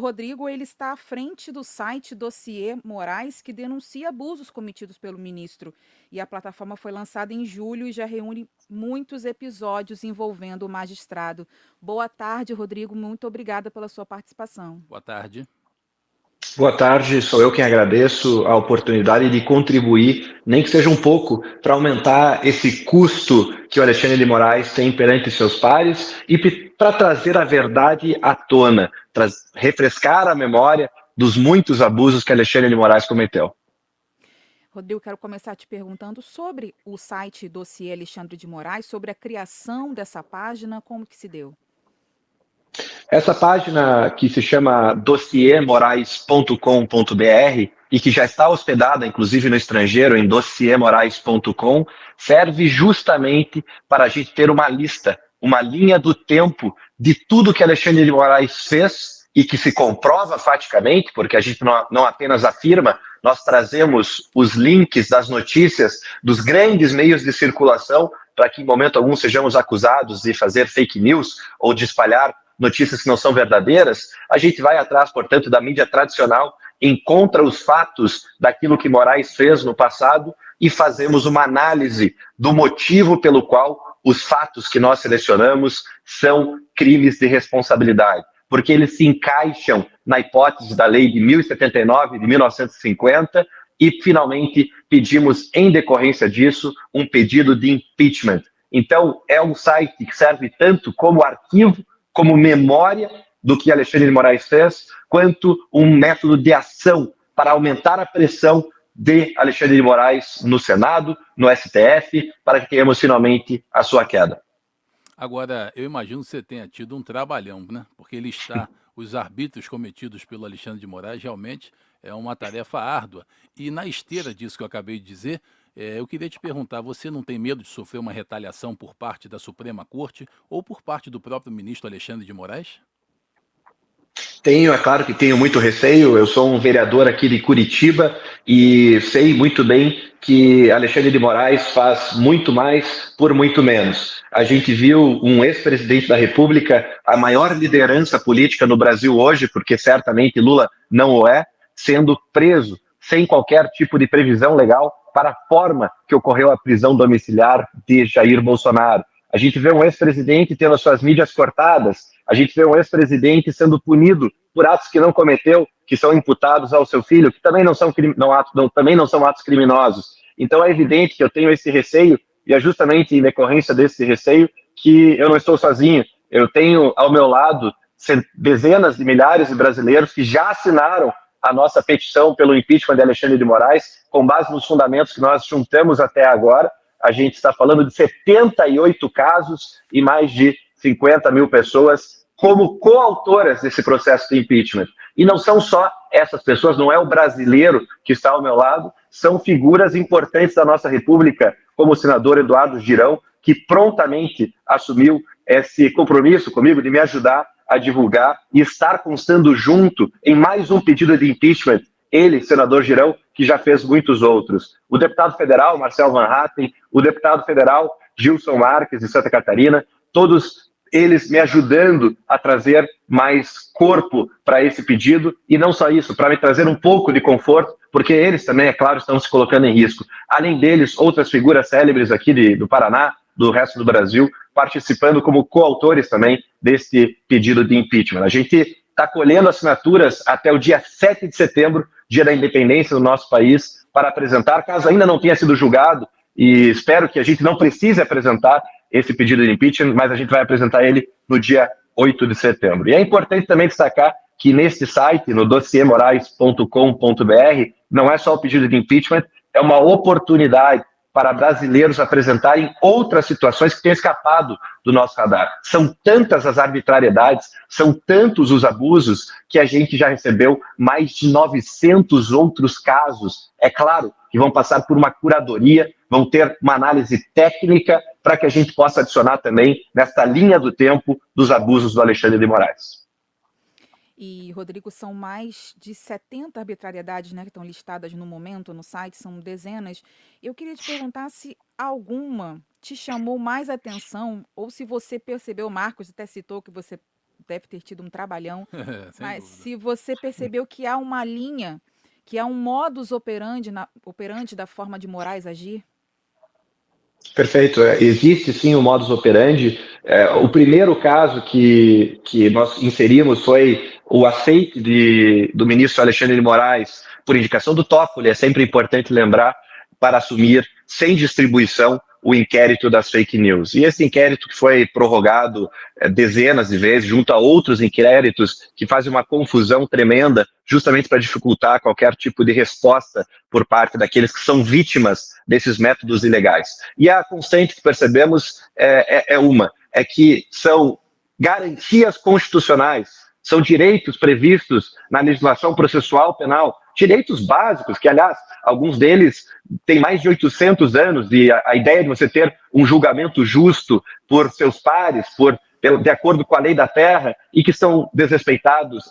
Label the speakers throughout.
Speaker 1: Rodrigo, ele está à frente do site Dossiê Moraes, que denuncia abusos cometidos pelo ministro. E a plataforma foi lançada em julho e já reúne muitos episódios envolvendo o magistrado. Boa tarde, Rodrigo. Muito obrigada pela sua participação.
Speaker 2: Boa tarde.
Speaker 3: Boa tarde, sou eu quem agradeço a oportunidade de contribuir, nem que seja um pouco, para aumentar esse custo que o Alexandre de Moraes tem perante seus pares e para trazer a verdade à tona, refrescar a memória dos muitos abusos que Alexandre de Moraes cometeu.
Speaker 1: Rodrigo, quero começar te perguntando sobre o site Dossiê Alexandre de Moraes, sobre a criação dessa página, como que se deu?
Speaker 3: Essa página que se chama dossiemorais.com.br e que já está hospedada, inclusive no estrangeiro, em dossiemorais.com, serve justamente para a gente ter uma lista, uma linha do tempo de tudo que Alexandre de Moraes fez e que se comprova faticamente, porque a gente não apenas afirma, nós trazemos os links das notícias dos grandes meios de circulação para que em momento algum sejamos acusados de fazer fake news ou de espalhar notícias que não são verdadeiras, a gente vai atrás, portanto, da mídia tradicional, encontra os fatos daquilo que Moraes fez no passado e fazemos uma análise do motivo pelo qual os fatos que nós selecionamos são crimes de responsabilidade, porque eles se encaixam na hipótese da lei de 1079, de 1950, e finalmente pedimos, em decorrência disso, um pedido de impeachment. Então, é um site que serve tanto como arquivo, como memória do que Alexandre de Moraes fez, quanto um método de ação para aumentar a pressão de Alexandre de Moraes no Senado, no STF, para que tenhamos finalmente a sua queda.
Speaker 2: Agora, eu imagino que você tenha tido um trabalhão, né? Porque listar os arbítrios cometidos pelo Alexandre de Moraes realmente é uma tarefa árdua. E na esteira disso que eu acabei de dizer, eu queria te perguntar: você não tem medo de sofrer uma retaliação por parte da Suprema Corte ou por parte do próprio ministro Alexandre de Moraes?
Speaker 3: Tenho, é claro que tenho muito receio. Eu sou um vereador aqui de Curitiba e sei muito bem que Alexandre de Moraes faz muito mais por muito menos. A gente viu um ex-presidente da República, a maior liderança política no Brasil hoje, porque certamente Lula não o é, sendo preso sem qualquer tipo de previsão legal para a forma que ocorreu a prisão domiciliar de Jair Bolsonaro. A gente vê um ex-presidente tendo as suas mídias cortadas, a gente vê um ex-presidente sendo punido por atos que não cometeu, que são imputados ao seu filho, que também também não são atos criminosos. Então é evidente que eu tenho esse receio, e é justamente em decorrência desse receio que eu não estou sozinho. Eu tenho ao meu lado dezenas de milhares de brasileiros que já assinaram a nossa petição pelo impeachment de Alexandre de Moraes, com base nos fundamentos que nós juntamos até agora. A gente está falando de 78 casos e mais de 50 mil pessoas como coautoras desse processo de impeachment. E não são só essas pessoas, não é o brasileiro que está ao meu lado, são figuras importantes da nossa República, como o senador Eduardo Girão, que prontamente assumiu esse compromisso comigo de me ajudar a divulgar e estar constando junto em mais um pedido de impeachment. Ele, senador Girão, que já fez muitos outros. O deputado federal Marcel Van Hatten, o deputado federal Gilson Marques, de Santa Catarina, todos eles me ajudando a trazer mais corpo para esse pedido, e não só isso, para me trazer um pouco de conforto, porque eles também, é claro, estão se colocando em risco. Além deles, outras figuras célebres aqui do Paraná, do resto do Brasil, participando como coautores também desse pedido de impeachment. A gente está colhendo assinaturas até o dia 7 de setembro, dia da independência do nosso país, para apresentar, caso ainda não tenha sido julgado, e espero que a gente não precise apresentar esse pedido de impeachment, mas a gente vai apresentar ele no dia 8 de setembro. E é importante também destacar que nesse site, no dossiemorais.com.br, não é só o pedido de impeachment, é uma oportunidade para brasileiros apresentarem outras situações que têm escapado do nosso radar. São tantas as arbitrariedades, são tantos os abusos, que a gente já recebeu mais de 900 outros casos. É claro que vão passar por uma curadoria, vão ter uma análise técnica para que a gente possa adicionar também nesta linha do tempo dos abusos do Alexandre de Moraes.
Speaker 1: E, Rodrigo, são mais de 70 arbitrariedades, né, que estão listadas no momento no site, são dezenas. Eu queria te perguntar se alguma te chamou mais atenção ou se você percebeu, Marcos até citou que você deve ter tido um trabalhão.
Speaker 2: Sem
Speaker 1: Mas
Speaker 2: dúvida.
Speaker 1: se você percebeu que há uma linha, que há um modus operandi da forma de Moraes agir?
Speaker 3: Perfeito. Existe sim o modus operandi. O primeiro caso que nós inserimos foi o aceite do ministro Alexandre de Moraes, por indicação do Toffoli, é sempre importante lembrar, para assumir sem distribuição o inquérito das fake news. E esse inquérito que foi prorrogado dezenas de vezes, junto a outros inquéritos que fazem uma confusão tremenda, justamente para dificultar qualquer tipo de resposta por parte daqueles que são vítimas desses métodos ilegais. E a constante que percebemos é que são garantias constitucionais, são direitos previstos na legislação processual penal, direitos básicos, que, aliás, alguns deles têm mais de 800 anos, e a ideia de você ter um julgamento justo por seus pares, de acordo com a lei da terra, e que são desrespeitados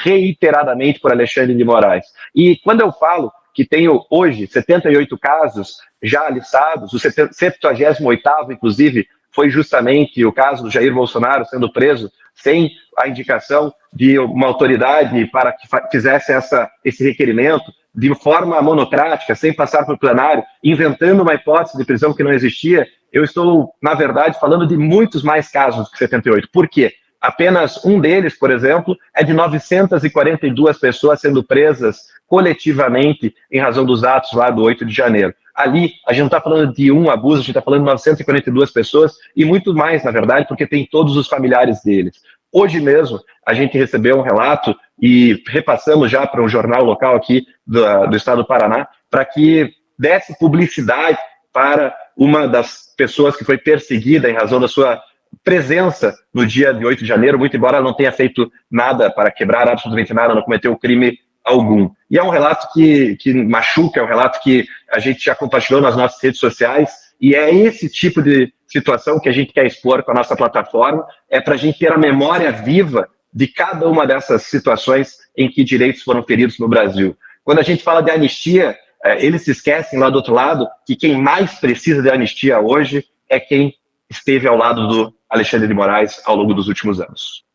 Speaker 3: reiteradamente por Alexandre de Moraes. E quando eu falo que tenho hoje 78 casos já listados, o 78º, inclusive, foi justamente o caso do Jair Bolsonaro sendo preso sem a indicação de uma autoridade para que fizesse esse requerimento, de forma monocrática, sem passar por plenário, inventando uma hipótese de prisão que não existia. Eu estou, na verdade, falando de muitos mais casos que 78. Por quê? Apenas um deles, por exemplo, é de 942 pessoas sendo presas coletivamente em razão dos atos lá do 8 de janeiro. Ali, a gente não está falando de um abuso, a gente está falando de 942 pessoas e muito mais, na verdade, porque tem todos os familiares deles. Hoje mesmo, a gente recebeu um relato e repassamos já para um jornal local aqui do estado do Paraná, para que desse publicidade para uma das pessoas que foi perseguida em razão da sua presença no dia de 8 de janeiro, muito embora ela não tenha feito nada para quebrar absolutamente nada, não cometeu crime algum. E é um relato que machuca, é um relato que a gente já compartilhou nas nossas redes sociais, e é esse tipo de situação que a gente quer expor com a nossa plataforma, é para a gente ter a memória viva de cada uma dessas situações em que direitos foram feridos no Brasil. Quando a gente fala de anistia, eles se esquecem lá do outro lado que quem mais precisa de anistia hoje é quem esteve ao lado do Alexandre de Moraes ao longo dos últimos anos.